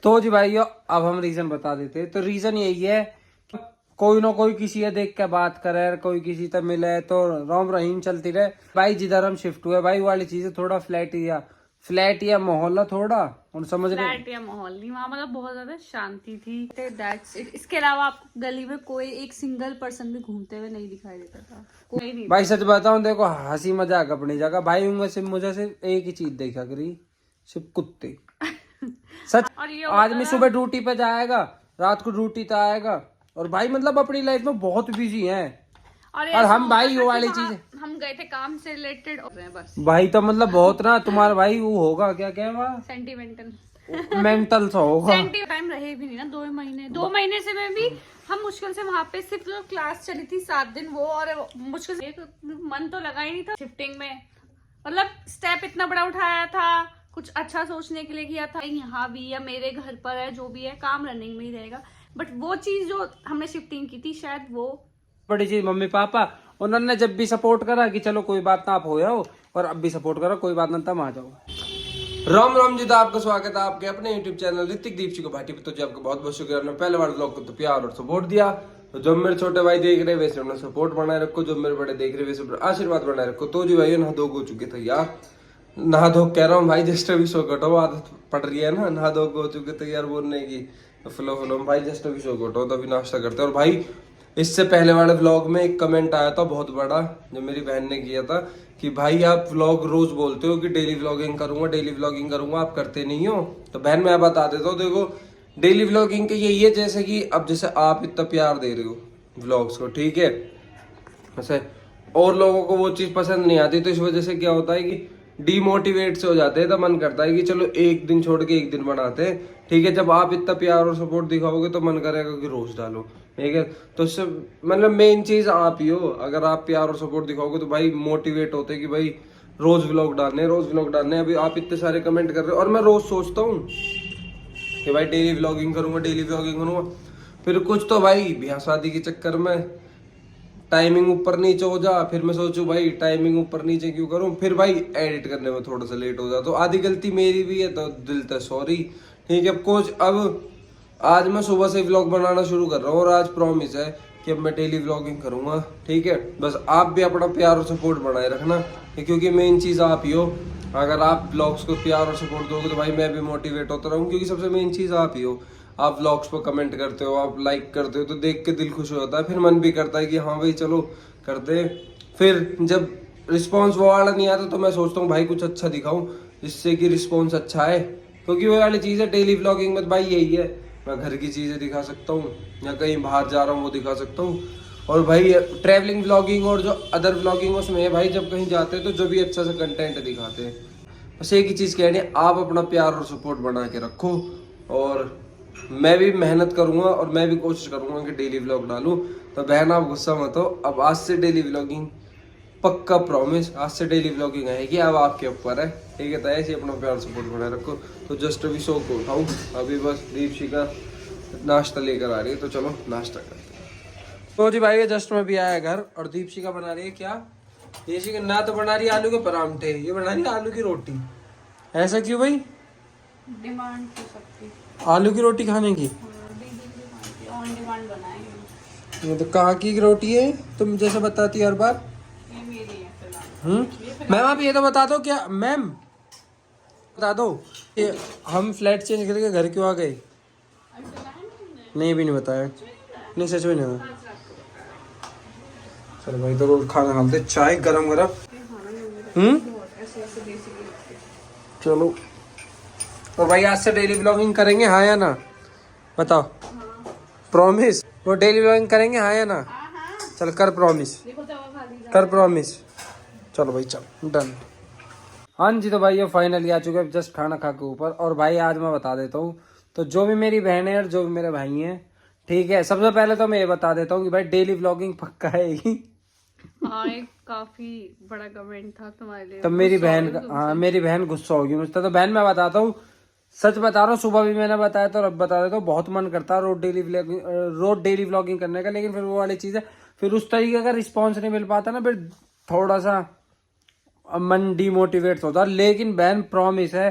तो जी भाई अब हम रीजन बता देते। तो रीजन यही है, कोई ना कोई किसी है देख के बात करे, कोई किसी से मिले तो रोम रहीम चलती रहे। भाई जिधर हम शिफ्ट हुए भाई वाली चीज है, थोड़ा फ्लैट या मोहल्ला थोड़ा उन समझ रहे। फ्लैट या माहौल नहीं, वहाँ मतलब बहुत ज्यादा शांति थी। That's it. इसके अलावा आपको गली में कोई एक सिंगल पर्सन भी घूमते हुए नहीं दिखाई देता था, कोई नहीं। भाई सच बताऊं, देखो हंसी मजाक अपनी जगह भाई, उनमें सिर्फ मुझे सिर्फ एक ही चीज देखा करी, सिर्फ कुत्ते। सच। और ये आदमी सुबह ड्यूटी पे जाएगा, रात को ड्यूटी पे आएगा, और भाई मतलब अपनी लाइफ में बहुत बिजी हैं। और हम भाई वो वाली चीज, हम गए थे काम से रिलेटेड बस भाई तो मतलब बहुत ना तुम्हारा भाई वो होगा क्या क्या हुआ, सेंटिमेंटल मेंटल सा होगा। टाइम रहे भी नहीं ना, 2 महीने से मैं भी हम मुश्किल से वहां पे सिर्फ जो क्लास चली थी 7 दिन वो, और मुश्किल से एक मन तो लगा ही नहीं था शिफ्टिंग में। मतलब स्टेप इतना बड़ा उठाया था, कुछ अच्छा सोचने के लिए किया था, यहाँ भी या मेरे घर पर है जो भी है काम रनिंग में ही रहेगा। बट वो चीज जो हमने शिफ्टिंग की थी शायद वो बड़ी चीज मम्मी पापा उन्होंने जब भी सपोर्ट करा कि चलो कोई बात ना आप हो जाओ, और अब भी सपोर्ट करो कोई बात ना तब आ जाओ। राम राम जी, तो आपका स्वागत है आपके अपने YouTube चैनल ऋतिक दीपची को भाटी पे। तो जी आपका बहुत बहुत शुक्रिया, आपने पहले बार ब्लॉग को तो प्यार और सपोर्ट दिया। तो जो मेरे छोटे भाई देख रहे हैं वैसे उन्हें सपोर्ट बनाए रखो, जो मेरे बड़े देख रहे हैं वैसे आशीर्वाद बनाए रखो। तो जी भाई नहा धो हो चुके थे यार, नहा धो कह रहा हूँ भाई, जस्ट अभी सो कटो, आदत पड़ रही है ना, नहा धो हो चुके थे यार बोलने की। तो फ्लो भाई जस्ट अभी सो कटो, तो अभी नाश्ता करते। और भाई इससे पहले वाले व्लॉग में एक कमेंट आया था बहुत बड़ा, जो मेरी बहन ने किया था कि भाई आप व्लॉग रोज बोलते हो कि डेली व्लॉगिंग करूंगा, आप करते नहीं हो। तो बहन मैं बता देता हूँ, देखो डेली व्लॉगिंग के यही है, जैसे कि अब जैसे आप इतना प्यार दे रहे हो व्लॉग्स को, ठीक है, वैसे और लोगों को वो चीज पसंद नहीं आती, तो इस वजह से क्या होता है कि डीमोटिवेट से हो जाते हैं। तो मन करता है कि चलो एक दिन छोड़ के एक दिन बनाते हैं, ठीक है। जब आप इतना प्यार और सपोर्ट दिखाओगे तो मन करेगा कि रोज डालो, ठीक है। तो इससे मतलब मेन चीज आप ही हो, अगर आप प्यार और सपोर्ट दिखाओगे तो भाई मोटिवेट होते कि भाई रोज व्लॉग डालने। अभी आप इतने सारे कमेंट कर रहे हो, और मैं रोज सोचता हूँ कि भाई डेली व्लॉगिंग करूंगा, फिर कुछ तो भाई ब्याह शादी के चक्कर में टाइमिंग ऊपर नीचे हो जा, फिर मैं सोचूं भाई टाइमिंग ऊपर नीचे क्यों करूं, फिर भाई एडिट करने में थोड़ा सा लेट हो जा, तो आधी गलती मेरी भी है, तो दिल से सॉरी, ठीक है। कुछ अब आज मैं सुबह से व्लॉग बनाना शुरू कर रहा हूँ, और आज प्रॉमिस है कि अब मैं डेली व्लॉगिंग करूंगा, ठीक है। बस आप भी अपना प्यार और सपोर्ट बनाए रखना, क्योंकि मेन चीज आप ही हो। अगर आप व्लॉग्स को प्यार और सपोर्ट दोगे तो भाई मैं भी मोटिवेट होता रहूँ, क्योंकि सबसे मेन चीज आप ही हो। आप व्लॉग्स पर कमेंट करते हो, आप लाइक करते हो, तो देख के दिल खुश हो जाता है, फिर मन भी करता है कि हाँ भाई चलो करते। फिर जब रिस्पॉन्स वो वाला नहीं आता तो मैं सोचता हूँ भाई कुछ अच्छा दिखाऊं जिससे कि रिस्पॉन्स अच्छा है, क्योंकि वो वाली चीज़ है डेली व्लॉगिंग में भाई यही है, मैं घर की चीज़ें दिखा सकता हूँ या कहीं बाहर जा रहा हूँ वो दिखा सकता हूँ। और भाई ट्रैवलिंग व्लॉगिंग और जो अदर व्लॉगिंग उसमें है भाई, जब कहीं जाते हैं तो जो भी अच्छा सा कंटेंट दिखाते हैं। बस एक ही चीज़ कहनी है, आप अपना प्यार और सपोर्ट बना के रखो, और मैं भी मेहनत करूंगा और मैं भी कोशिश करूंगा कि डेली व्लॉग डालूं। तो बहन आप गुस्सा मत हो, अब आज से डेली व्लॉगिंग पक्का प्रॉमिस, आज से डेली व्लॉगिंग आएगी, अब आपके ऊपर है, ठीक है। तो ऐसे अपना प्यार सपोर्ट बनाए रखो। तो जस्ट अभी सो को उठाऊं, अभी बस दीपशिका नाश्ता लेकर आ रही है, तो चलो नाश्ता करते हैं। तो जी भाई जस्ट में भी आया घर, और दीपशिका बना रही है क्या, दीपशिका ना तो बना रही है आलू के परांठे, ये बना रही है आलू की रोटी। ऐसा क्यों भाई, डिमांड हो सकती आलू की रोटी खाने की? ऑन डिमांड बनाएंगे। ये तो कहाँ की रोटी है, तुम जैसे बताती है हर बार। ये मेरी है फिलहाल। मैम आप ये तो बता दो, क्या मैम बता दो कि हम फ्लैट चेंज करके घर क्यों आ गए? नहीं भी नहीं बताया, नहीं सच में नहीं बताया। चलो भाई तो रोज खाना खाते, चाय गरम गरम। चलो और भाई आज से डेली व्लॉगिंग करेंगे, हाँ या ना बताओ? प्रॉमिस, वो डेली व्लॉगिंग करेंगे, हाँ या ना? चल कर प्रॉमिस, कर प्रॉमिस। चलो भाई चल डन। हाँ जी, तो भाई ये फाइनली आ चुके हैं जस्ट खाना खा के ऊपर। और भाई आज मैं बता देता हूँ, तो जो भी मेरी बहन है और जो भी मेरे भाई हैं, ठीक है, सबसे पहले तो मैं ये बता देता हूँ कि भाई डेली व्लॉगिंग पक्का है। हाँ एक काफी बड़ा कमेंट था तुम्हारे लिए, तो मेरी बहन, हाँ मेरी बहन गुस्सा होगी मुझसे। तो बहन मैं बताता हूँ, सच बता रहा हूँ, सुबह भी मैंने बताया था और अब बता देता हूँ, बहुत मन करता है रोज डेली व्लॉगिंग करने का, लेकिन फिर वो वाली चीज़ है, फिर उस तरीके का रिस्पॉन्स नहीं मिल पाता ना, फिर थोड़ा सा मन डीमोटिवेट होता है। लेकिन बहन प्रॉमिस है,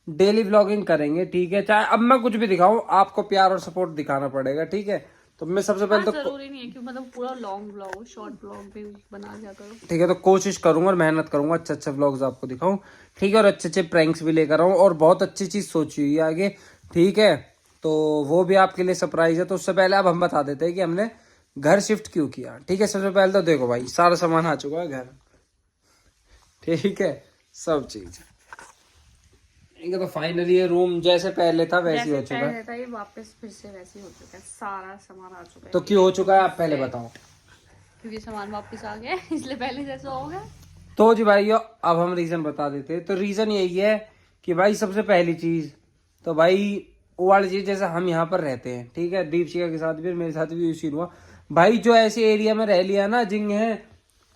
डेली व्लॉगिंग करेंगे, ठीक है। चाहे अब मैं कुछ भी दिखाऊं, आपको प्यार और सपोर्ट दिखाना पड़ेगा, ठीक है। तो मैं सबसे पहले तो जरूरी नहीं है कि मतलब पूरा लॉन्ग ब्लॉग, शॉर्ट ब्लॉग भी बना दिया करो। ठीक है, तो कोशिश करूंगा और मेहनत करूंगा, अच्छे अच्छे व्लॉग्स आपको दिखाऊं, ठीक है। और अच्छे अच्छे प्रैंक्स भी लेकर आऊं, और बहुत अच्छी चीज सोची हुई है आगे, ठीक है। तो वो भी आपके लिए सरप्राइज है। तो उससे पहले अब हम बता देते हैं कि हमने घर शिफ्ट क्यों किया, ठीक है। सबसे पहले तो देखो भाई, सारा सामान आ चुका है घर, ठीक है, सब चीज, ठीक है। तो फाइनली ये रूम जैसे पहले था वैसे ही हो चुका है। था ये वापस फिर से वैसे ही हो चुका है, सारा सामान आ चुका है। तो क्यों हो चुका है आप पहले बताओ। क्योंकि सामान वापस आ गया इसलिए पहले जैसा हो गया। तो जी भाई अब हम रीजन बता देते हैं। तो रीजन यही है कि भाई सबसे पहली चीज तो भाई वो वाली चीज, जैसे हम यहाँ पर रहते हैं, ठीक है, दीपशिका के साथ भी मेरे साथ भी उसी हुआ भाई। जो ऐसे एरिया में रह लिया ना, जिंगे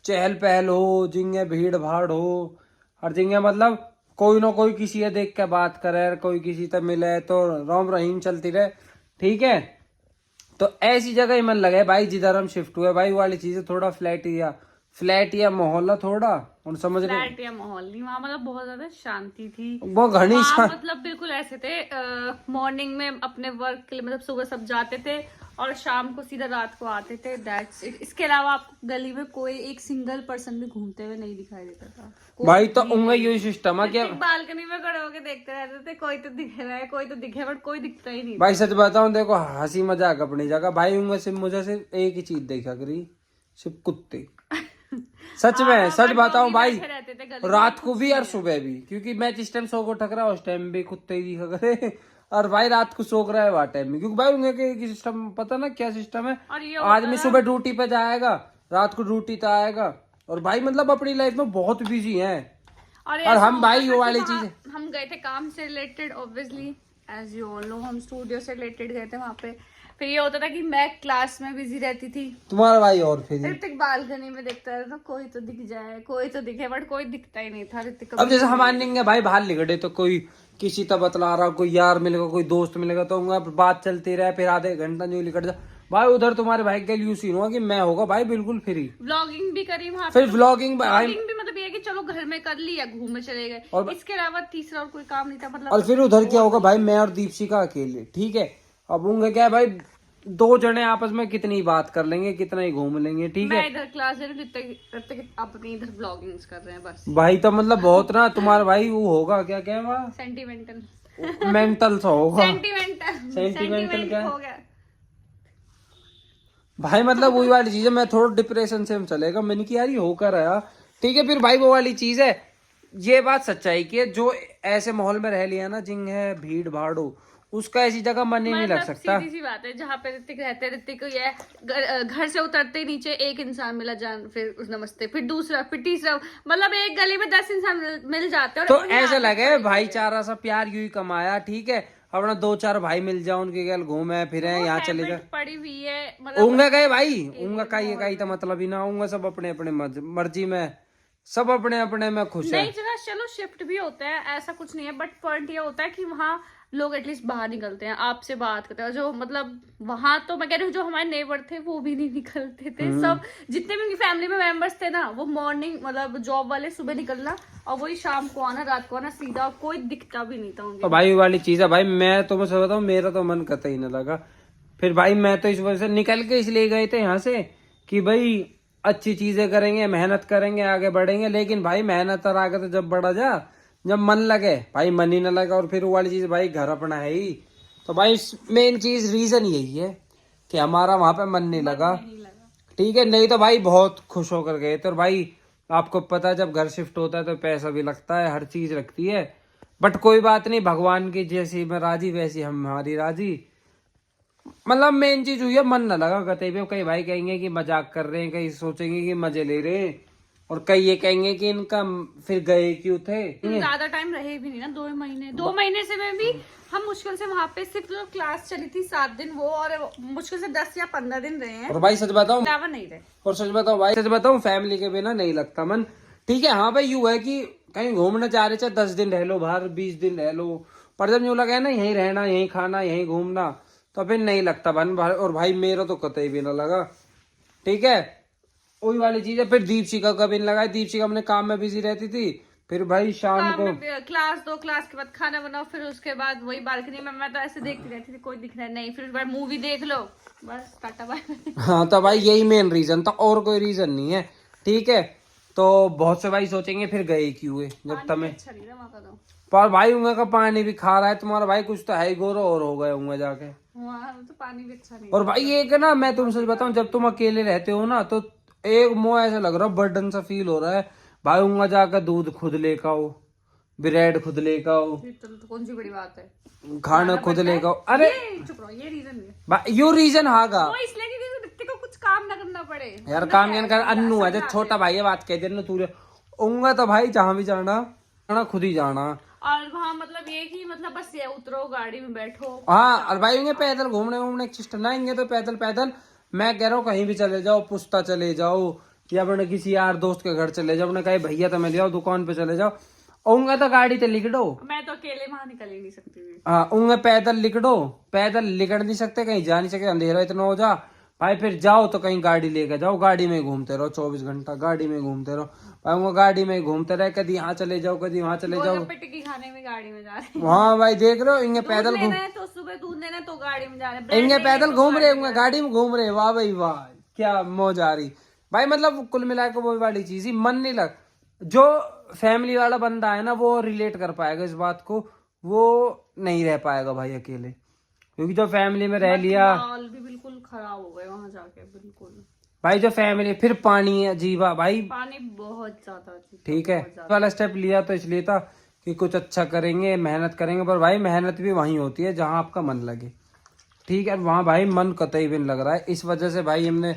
चहल पहल हो, जिंगे भीड़ भाड़ हो, और जिंगे मतलब कोई ना कोई किसी से देख के बात करे, कोई किसी से मिले तो रोम रहीम चलती रहे, ठीक है। तो ऐसी जगह ही मन लगे भाई जिधर हम शिफ्ट हुए भाई। वो वाली चीजें थोड़ा फ्लैट या मोहल्ला थोड़ा, और समझ रहे फ्लैट या माहौल नहीं वहाँ, मतलब बहुत ज्यादा शांति थी वो घनी वहाँ, मतलब बिल्कुल ऐसे थे। मॉर्निंग में अपने वर्क के लिए मतलब सुबह सब जाते थे और शाम को सीधा रात को आते थे, दैट्स इट। इसके अलावा आप गली में कोई एक सिंगल पर्सन भी घूमते हुए नहीं दिखाई देता था भाई। तो उनका यही सिस्टम है कि बालकनी में खड़े होके देखते रहते थे, कोई तो दिखे रहा है, कोई तो दिखे, बट कोई दिखता ही नहीं। भाई सच बताऊं, देखो हंसी मजाक अपनी जगह भाई, उनमें से मुझे सिर्फ एक ही चीज देखा करी, सिर्फ कुत्ते। सच में सच बताऊं भाई, रात को भी और सुबह भी, क्योंकि मैं जिस टाइम सो को ठक रहा उस टाइम भी कुत्ते ही दिखा करे, और भाई रात को सो रहा है वह टाइम में, क्योंकि भाई उनके सिस्टम पता ना क्या सिस्टम है। आदमी सुबह ड्यूटी पे जाएगा, रात को ड्यूटी पे आएगा, और भाई मतलब अपनी लाइफ में बहुत बिजी है। और हम भाई वो वाली चीज, हम गए थे काम से related, obviously as you all know, हम स्टूडियो से रिलेटेड गए थे वहाँ पे। फिर ये होता था कि मैं क्लास में बिजी रहती थी, तुम्हारा भाई और फिर ऋतिक बालकनी में देखता रहता, कोई तो दिख जाए, कोई तो दिखे, बट कोई दिखता ही नहीं था ऋतिक। अब जैसे हम आनेंगे भाई बाहर निकले तो कोई किसी का बतला रहा, कोई यार मिलेगा, कोई दोस्त मिलेगा, तो उनका बात चलती रहे, फिर आधे घंटा जो निकट जा भाई। उधर तुम्हारे भाई के लिए सीन हुआ कि मैं होगा भाई बिल्कुल फ्री, व्लॉगिंग भी करी वहाँ, फिर व्लॉगिंग भी मतलब ये कि चलो घर में कर लिया, घूमने चले गए, इसके अलावा तीसरा और कोई काम नहीं था मतलब। और फिर उधर क्या होगा भाई, मैं और दीपशिका अकेले, ठीक है। अब उनका क्या है भाई, दो जने आपस में कितनी बात कर लेंगे, कितना ही घूम लेंगे, ठीक है। मैं इधर क्लास अपनी इधर व्लॉगिंग्स कर रहे हैं बस भाई। तो मतलब बहुत ना तुम्हारा भाई वो होगा, क्या क्या वहाँ सेंटिमेंटल मेंटल सा होगा, सेंटिमेंटल क्या हो गया भाई। मतलब वही वाली चीज है, मैं थोड़ा डिप्रेशन से हम चलेगा, मैंने कि यार ये होकर आया, ठीक है। फिर भाई वो वाली चीज है, ये बात सच्चाई की है, जो ऐसे माहौल में रह लिया ना, जिंग है भीड़ भाड़ हो, उसका ऐसी जगह मन ही नहीं लग सकता। सीधी सी बात है, जहाँ पे ऋतिक रहते, ऋतिक ये घर से उतरते नीचे एक इंसान मिला, जान, फिर उस नमस्ते, फिर दूसरा, फिर तीसरा, मतलब एक गली में 10 इंसान मिल जाते हैं। तो ऐसे लगे भाईचारा सा प्यार यूं ही कमाया, ठीक है। अपना 2-4 भाई मिल जाओ, उनके गैल घूमे फिरे, यहाँ चले जाए, पड़ी हुई है उंगा गए भाई, उंगा का ये तो मतलब ही ना, उंगा सब अपने अपने मर्जी में, सब अपने अपने में खुश है। नहीं चलो शिफ्ट भी होता है, ऐसा कुछ नहीं है, बट पॉइंट ये होता है कि वहाँ लोग एटलीस्ट बाहर निकलते हैं, आपसे बात करते हैं। जो मतलब वहां तो मैं कह रही हूँ, जो हमारे नेबर थे वो भी नहीं निकलते थे, सब जितने भी उनकी फैमिली में मेंबर्स थे ना, वो मॉर्निंग मतलब जॉब वाले सुबह निकलना और वही शाम को आना, रात को आना, सीधा, कोई दिखता भी नहीं था उनके। तो भाई वाली चीज है भाई, मैं तो मैं बताऊँ, मेरा तो मन कतई न लगा। फिर भाई मैं तो इस वजह से निकल के इसलिए गए थे यहाँ से कि भाई अच्छी चीजें करेंगे, मेहनत करेंगे, आगे बढ़ेंगे। लेकिन भाई मेहनत और आगे तो जब बढ़ा जा, जब मन लगे भाई, मन ही न लगा। और फिर वो वाली चीज भाई, घर अपना है ही, तो भाई मेन चीज रीजन यही है कि हमारा वहां पे मन नहीं लगा, ठीक है। नहीं तो भाई बहुत खुश होकर गए। तो भाई आपको पता है, जब घर शिफ्ट होता है तो पैसा भी लगता है, हर चीज लगती है, बट कोई बात नहीं, भगवान की जैसी मैं राजी वैसी हमारी राजी। मतलब मेन चीज हुई है, मन न लगा कहीं भी। कई भाई कहेंगे कि मजाक कर रहे हैं, कई सोचेंगे कि मजे ले रहे हैं, और कई ये कहेंगे कि इनका फिर गए क्यों थे। ज्यादा टाइम रहे भी नहीं ना, 2 महीने से में भी हम मुश्किल से वहाँ पे सिर्फ क्लास चली थी 7 दिन, वो और मुश्किल से 10 या 15 दिन रहे हैं। और भाई सच बताऊं, नहीं रहे। और सच बताऊं भाई, सच बताऊं, फैमिली के बिना नहीं लगता मन, ठीक है। हाँ भाई यूं है कि कहीं घूमना चाह रहे, चाहे 10 दिन रह लो बाहर, 20 दिन रह लो, पर जब यूं लगा ना यहीं रहना, यहीं खाना, यहीं घूमना, तो फिर नहीं लगता मन। और भाई मेरा तो कतई भी ना लगा, ठीक है। वही वाली चीज है। फिर दीपशिका का भी नहीं लगा, दीपशिका अपने काम में बिजी रहती थी, फिर भाई शाम को क्लास दो, क्लास के बाद खाना बनाओ, फिर उसके बाद वही बालकनी में मैं तो ऐसे देखती रहती थी, कोई दिख रहा नहीं, फिर उसके बाद मूवी देख लो, बस टाटा बाय। हाँ तो भाई यही मेन रीजन था, और कोई रीजन नहीं है। ठीक है, तो बहुत से भाई सोचेंगे फिर गए क्यों हुए जब तमें, अच्छा नहीं था वहाँ का तो। पर भाई उनका का पानी भी खा रहा है तुम्हारा भाई, कुछ तो है ही गोरो और हो गए होंगे जाके। वहाँ तो पानी भी अच्छा नहीं। और भाई ये कि ना मैं तुमसे बताऊं, जब तुम अकेले रहते हो ना तो एक मुँह ऐसा लग रहा है, बर्डन सा फील हो रहा है भाई। उनका जाकर दूध खुद लेकर आओ, ब्रेड खुद लेकर आओ, तो कौन सी बड़ी बात है, खाना खुद लेकर आओ। अरे चुप रहो, ये रीजन है भाई यो रीजन हागा वो, इसलिए कि रित्तिक को कुछ काम ना करना पड़े यार, काम क्या कर, अन्नू है जो छोटा भाई है, बात कह देना तू उंगा तो भाई जहाँ भी जाना खुद ही जाना। और वहाँ मतलब ये कि मतलब बस ये उतरो गाड़ी में बैठो। हाँ और भाई होंगे पैदल घूमने की सिस्टम ना, आएंगे तो पैदल मैं कह रहा हूँ कहीं भी चले जाओ, पुस्ता चले जाओ या अपने किसी यार दोस्त के घर चले जाओ, अपने कहीं भैया तो मैं ले आओ, दुकान पे चले जाओ, उंगा तो गाड़ी तो लिखडो। मैं तो अकेले वहां निकल ही नहीं सकती। हाँ उंगा पैदल लिखडो, पैदल लिकड़ नहीं सकते, कहीं जा नहीं सकते, अंधेरा इतना हो जा भाई, फिर जाओ तो कहीं गाड़ी लेकर जाओ, गाड़ी में घूमते रहो 24 घंटा, गाड़ी में घूमते रहो भाई, वो गाड़ी में घूमते रहे, कभी यहाँ चले जाओ कभी वहाँ चले जाओ, टिक्की खाने में गाड़ी में जा रहे हैं। हाँ भाई देख रहे हो, इनके पैदल घूम, तो सुबह दूध लेना तो गाड़ी में जा रहे हैं, इनके पैदल घूम रहे होंगे, गाड़ी में घूम रहे, वाह भाई वाह क्या मौज आ रही भाई। मतलब कुल मिलाकर वो वाली चीज ही मन नहीं लग, जो फैमिली वाला बंदा है ना वो रिलेट कर पाएगा इस बात को, वो नहीं रह पाएगा भाई अकेले, क्योंकि जो फैमिली में रह लिया भी बिल्कुल खराब हो गए वहां जाके, बिल्कुल भाई जो फैमिली, फिर पानी है जीवा भाई, पानी बहुत ज्यादा। ठीक है, वाला स्टेप लिया तो इसलिए था कि कुछ अच्छा करेंगे, मेहनत करेंगे, पर भाई मेहनत भी वहीं होती है जहां आपका मन लगे। ठीक है, वहां भाई मन कतई भी नहीं लग रहा है, इस वजह से भाई हमने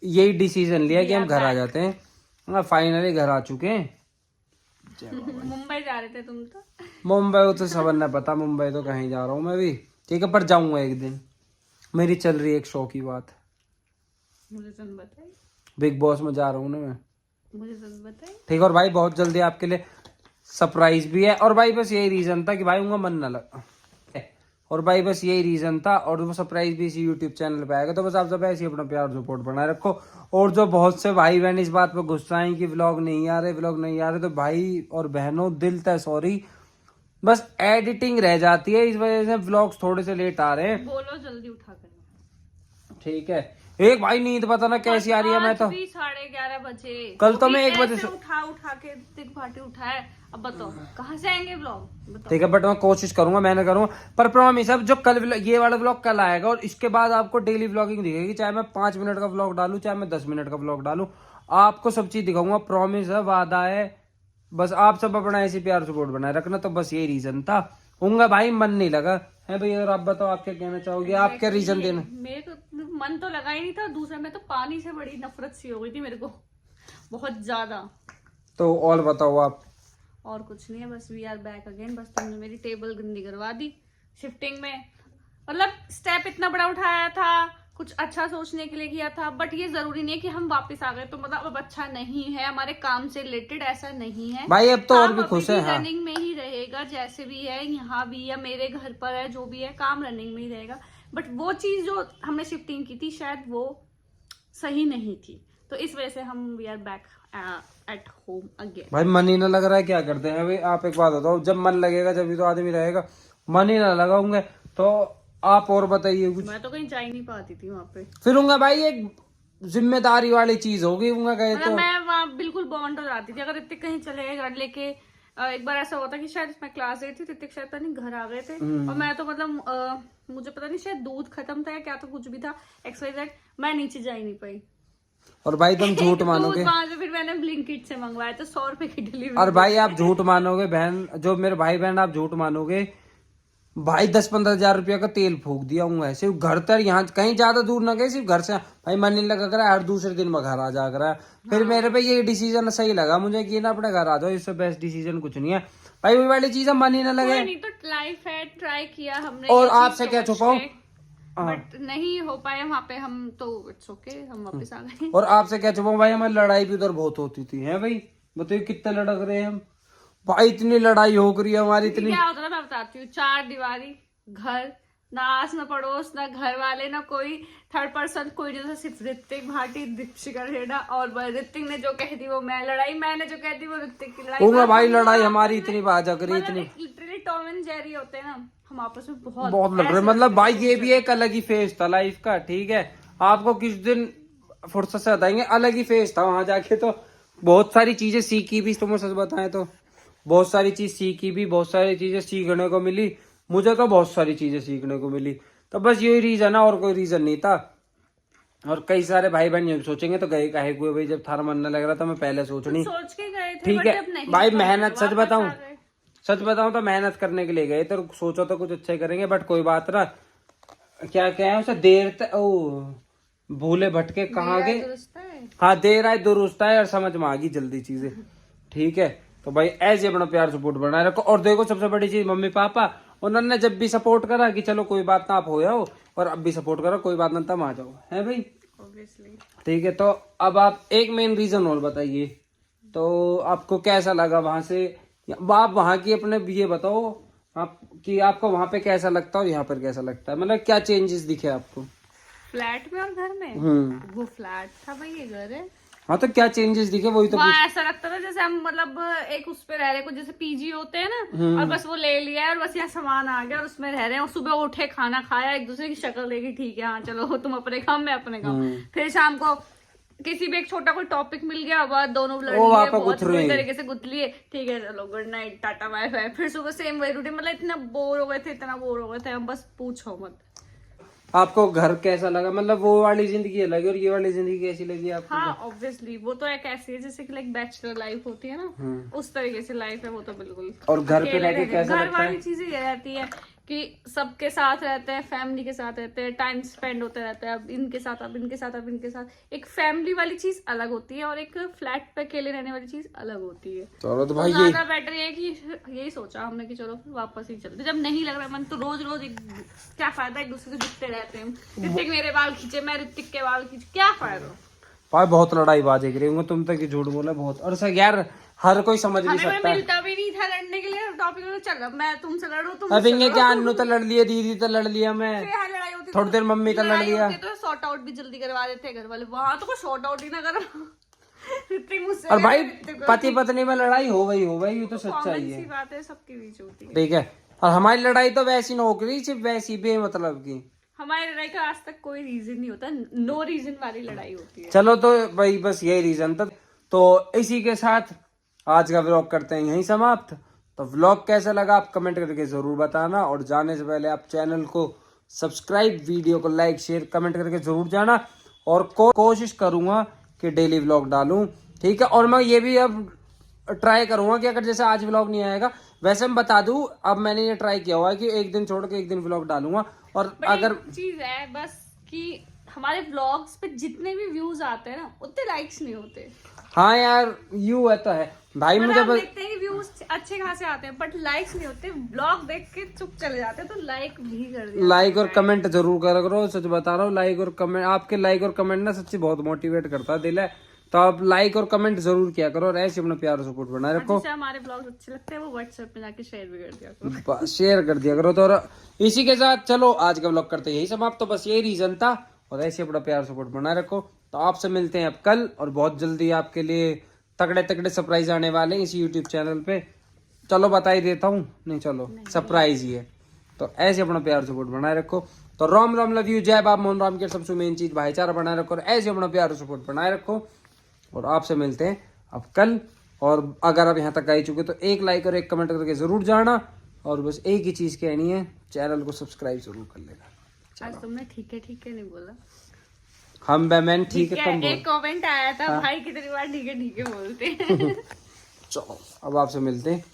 यही डिसीजन लिया कि हम घर आ जाते हैं। फाइनली घर आ चुके हैं। मुंबई जा रहे थे तुम तो? मुंबई तो सबन ने पता, मुंबई तो कहीं जा रहा हूँ मैं भी, ठीक है, पर जाऊंगा एक दिन, मेरी चल रही है एक शो की बात, मुझे तुम बताइए, बिग बॉस में जा रहा हूँ ना मैं, मुझे तुम बताइए। ठीक है, और भाई बहुत जल्दी आपके लिए सरप्राइज भी है, और भाई बस यही रीजन था कि भाई उनका मन न लगा, और भाई बस यही रीजन था, और वो सरप्राइज भी इसी यूट्यूब चैनल पे आएगा, तो बस आप सब ऐसे ही अपना प्यार सपोर्ट बनाए रखो। और जो बहुत से भाई बहन इस बात पे गुस्सा है कि व्लॉग नहीं आ रहे, तो भाई और बहनों दिल तय सॉरी, बस एडिटिंग रह जाती है, इस वजह से व्लॉग्स थोड़े से लेट आ रहे हैं। बोलो जल्दी उठा कर, ठीक है, एक भाई नींद पता ना कैसी आ रही है, मैं तो 11:30 बजे, कल तो मैं 1 बजे से उठा के तिक भाटी उठाया, अब बताओ कहाँ से आएंगे व्लॉग, ठीक है, बट मैं कोशिश करूंगा, मैंने करूंगा, पर प्रॉमिस अब जो कल ये वाला व्लॉग कल आएगा, और इसके बाद आपको डेली व्लॉगिंग दिखेगी, चाहे मैं 5 मिनट का व्लॉग डालूं, चाहे मैं 10 मिनट का व्लॉग डालूं, आपको सब चीज दिखाऊंगा, प्रॉमिस है, वादा है। बस आप सब अपना ऐसे प्यार सपोर्ट बनाए रखना, तो बस यही रीजन था। उनका भाई मन नहीं लगा है भाई, और आप बताओ आप क्या कहना चाहोगे, आप क्या रीजन देना? मेरे को मन तो लगा ही नहीं था, दूसरा मैं तो पानी से बड़ी नफरत सी हो गई थी मेरे को, बहुत ज्यादा। तो और बताओ आप? और कुछ नहीं है, बस वी आर बैक अगेन, बस तुमने मेरी टेबल गंदी करवा दी शिफ्टिंग में, मतलब स्टेप इतना बड़ा उठाया था, कुछ अच्छा सोचने के लिए किया था, बट ये जरूरी नहीं है कि हम वापस आ गए तो मतलब अब अच्छा नहीं है, हमारे काम से रिलेटेड ऐसा नहीं है भाई, अब तो और भी खुश है। हाँ, रनिंग में ही रहेगा, जैसे भी है, यहाँ भी या मेरे घर पर है, जो भी है काम रनिंग में ही रहेगा, बट वो चीज जो हमने शिफ्टिंग की थी शायद वो सही नहीं थी, तो इस वजह से हम we are back at home again. भाई मन ही ना लग रहा है, क्या करते हैं भाई, आप एक बात बताओ, जब मन लगेगा जब तो आदमी रहेगा, मन ही ना लगाऊंगे तो आप और बताइए कुछ। मैं तो कहीं जा ही नहीं पाती थी वहाँ पे, फिर उनका भाई एक जिम्मेदारी वाली चीज होगी, उनका कहे तो मैं वहाँ बिल्कुल बॉन्ड हो जाती थी, अगर ऋतिक कहीं चले गए गाड़ी लेके, एक बार ऐसा होता कि शायद मैं क्लास गई थी, ऋतिक शायद पता नहीं घर आ गए थे, और मैं तो मतलब मुझे पता नहीं शायद दूध खत्म था या क्या तो कुछ भी था, XYZ, मैं नीचे जा ही नहीं पाई। और भाई तुम झूठ मानोगे, फिर मैंने ब्लिंकिट से मंगवाया तो 100 रुपए की डिलीवरी। और भाई आप झूठ मानोगे बहन, जो मेरे भाई बहन, आप झूठ मानोगे भाई, 10-15 हजार रुपया का तेल फूक दिया हूँ, सिर्फ घर तर, यहाँ कहीं ज्यादा दूर ना गए, सिर्फ घर से भाई मन नहीं लगा करा, हर दूसरे दिन मैं घर आ जा करा, फिर मेरे पे ये डिसीजन सही लगा मुझे कि ना अपने घर आ जाओ, इससे बेस्ट डिसीजन कुछ नहीं है भाई, वही वाली चीज है, मन ही ना लगे, नहीं तो लाइफ है, ट्राई किया हमने, और आपसे क्या छुपाऊं, बट नहीं हो पाया वहाँ पे, हम तो इट्स ओके, हम वापस आ गए। और आपसे क्या छुपाऊं भाई, हमारी लड़ाई भी उधर बहुत होती थी, है भाई, बताइए कितने लड़क रहे हैं हम भाई, इतनी लड़ाई हो रही है हमारी, इतनी क्या होता था मैं बताती हूँ, 4 दीवारी घर, ना आस ना पड़ोस ना घर वाले ना कोई थर्ड पर्सन कोई नहीं था, सिर्फ ऋतिक भाटी, दीपशिका रेडा और ऋतिक ने जो कह दी वो मैं, लड़ाई मैंने जो कह दी वो ऋतिक की लड़ाई। होगा भाई लड़ाई हमारी इतनी बाजा करी इतनी, लिटरली टॉम एंड जेरी होते हैं ना, हम आपस में बहुत लड़ रहे। मतलब भाई ये भी एक अलग ही फेज था लाइफ का, ठीक है। आपको किस दिन फुर्सत से बताएंगे, अलग ही फेज था। वहां जाके तो बहुत सारी चीजें सीखी भी, तुम्हें सच बताएं तो बहुत सारी चीज सीखी भी, बहुत सारी चीजें सीखने को मिली। मुझे तो बहुत सारी चीजें सीखने को मिली। तो बस यही रीजन है और कोई रीजन नहीं था। और कई सारे भाई बहन ये सोचेंगे तो गए काहे हुए भाई, जब थारा मन न लग रहा था मैं पहले सोचनी, सोच के गए थे, ठीक है भाई। मेहनत सच बताऊं तो मेहनत करने के लिए गए तो सोचो तो कुछ अच्छा ही करेंगे, बट कोई बात ना। क्या क्या है उसे भूले भटके कहाँ गए। हाँ देर आए दुरुस्त है, और समझ में आ गई जल्दी चीजें, ठीक है। तो भाई ऐसे अपना प्यार सपोर्ट बनाए रखो। और देखो सबसे बड़ी चीज, मम्मी पापा उन्होंने जब भी सपोर्ट करा कि चलो कोई बात ना आप हो जाओ, और अब भी सपोर्ट करो कोई बात ना तब आ जाओ, है भाई, ठीक है। तो अब आप एक मेन रीजन और बताइए, तो आपको कैसा लगा वहां से, आप वहां की अपने ये बताओ आप कि आपको वहां पे कैसा लगता है और यहाँ पर कैसा लगता है, मतलब क्या चेंजेस दिखे आपको फ्लैट में और घर में। वो फ्लैट था भाई, ये घर है। हाँ तो क्या चेंजेस दिखे वही तो वहाँ ऐसा लगता था जैसे हम मतलब एक उस पे रह रहे, कुछ जैसे पीजी होते हैं ना, और बस वो ले लिया है और बस यहाँ सामान आ गया और उसमें रह रहे हैं। और सुबह उठे खाना खाया, एक दूसरे की शक्ल देखी, ठीक है हाँ चलो तुम अपने काम मैं अपने काम। फिर शाम को किसी भी एक छोटा कोई टॉपिक मिल गया, बाद दोनों लड़ लिए, बहुत बुरी तरीके से गुथ लिए, ठीक है चलो good night tata bye bye. फिर सुबह सेम वही रूटीन। मतलब इतना बोर हो गए थे, इतना बोर हो गए थे हम, बस पूछो मत। आपको घर कैसा लगा, मतलब वो वाली जिंदगी अलग है और ये वाली जिंदगी कैसी लगी आपको? हाँ ऑब्वियसली वो तो एक ऐसी है जैसे कि लाइक बैचलर लाइफ होती है ना, उस तरीके से लाइफ है वो तो बिल्कुल। और घर पे रह के कैसा लगता है? घर वाली चीजें ये रहती है कि सबके साथ रहते हैं, फैमिली के साथ रहते हैं, टाइम स्पेंड होते रहता है, अब इनके साथ अब इनके साथ अब इनके साथ। एक फैमिली वाली चीज अलग होती है और एक फ्लैट पे अकेले रहने वाली चीज अलग होती है। चलो तो भाई तो ज्यादा बेटर ये कि यही सोचा हमने कि चलो फिर वापस ही चलते, जब नहीं लग रहा मन तो रोज रोज क्या फायदा एक दूसरे से दिखते रहते हैं। ऋतिक मेरे बाल खींचे, मैं ऋतिक के बाल खींचे, क्या फायदा भाई। बहुत लड़ाई बाजी करी होंगे तुम तक, झूठ बोला बहुत। और सर यार हर कोई समझ नहीं सकता, मिलता भी नहीं था लड़ने के लिए टॉपिक में। चल मैं तुमसे लड़ूं, तुम अब इनके क्या, अन्नू तो लड़ लिया, दीदी तो लड़ लिया, मैं लड़ाई होती थोड़ी देर मम्मी तो लड़ लिया, तो सॉर्ट आउट भी जल्दी करवा देते घर वाले। वहां तो कोई सॉर्ट आउट ही ना करो। मुझसे और भाई पति पत्नी में लड़ाई हो गई ये तो सच्चाई है, बात है, सबके बीच होती है, ठीक है। और हमारी लड़ाई तो वैसी नौकरी सिर्फ वैसी बेमतलब की। हमारी लड़ाई का आज तक कोई रीजन नहीं होता, नो रीजन वाली लड़ाई होती है। चलो तो भाई बस यही रीजन था। तो इसी के साथ आज का व्लॉग करते हैं यहीं समाप्त। तो व्लॉग कैसा लगा आप कमेंट करके जरूर बताना, और जाने से पहले आप चैनल को सब्सक्राइब, वीडियो को लाइक शेयर कमेंट करके जरूर जाना। और कोशिश करूंगा कि डेली व्लॉग डालूं, ठीक है। और मैं ये भी अब ट्राई करूंगा कि अगर जैसे आज व्लॉग नहीं आएगा, वैसे मैं बता दूं अब मैंने ये ट्राई किया हुआ है कि एक दिन छोड़ के एक दिन व्लॉग डालूंगा। और अगर चीज है बस कि हमारे व्लॉग्स पे जितने भी व्यूज आते हैं ना उतने लाइक्स नहीं होते। हाँ यार यू है तो है भाई, मुझे देखते हैं कि व्यूज अच्छे खासे आते हैं बट लाइक्स नहीं होते। व्लॉग देख के चुप चले जाते हैं, तो लाइक भी कर दिया, लाइक और कमेंट जरूर करा करो। सच बता रहा हूँ, लाइक और कमेंट, आपके लाइक और कमेंट ना सच्ची बहुत मोटिवेट करता है, दिल है। तो आप लाइक और कमेंट जरूर किया करो और ऐसे अपना प्यार और सपोर्ट बनाए रखो। हमारे ब्लॉग अच्छे लगते हैं वो व्हाट्सएप पे जाके शेयर भी कर दिया करो, शेयर कर दिया करो। तो इसी के साथ चलो आज का व्लॉग करते यही समाप्त। तो बस यही रीजन था, और ऐसे अपना प्यार सपोर्ट बनाए रखो। तो आपसे मिलते हैं अब कल, और बहुत जल्दी आपके लिए तगड़े तगड़े सरप्राइज आने वाले हैं इसी यूट्यूब चैनल पे। चलो बता ही देता हूँ, नहीं चलो सरप्राइज ही है। तो ऐसे अपना प्यार सपोर्ट बनाए रखो। तो राम राम लव यू, जय बाबा मोहन राम के। सबसे मेन चीज भाईचारा बनाए रखो, और ऐसे अपना प्यार सपोर्ट बनाए रखो। और आपसे मिलते हैं अब कल। और अगर आप यहाँ तक आ चुके तो एक लाइक और एक कमेंट करके जरूर जाना। और बस एक ही चीज कहनी है, चैनल को सब्सक्राइब जरूर कर लेना। आज तुमने ठीक है नहीं बोला, हम बैमैन ठीक है कम बोल। एक कमेंट आया था भाई कितनी बार ठीक है बोलते हैं। चलो अब आपसे मिलते हैं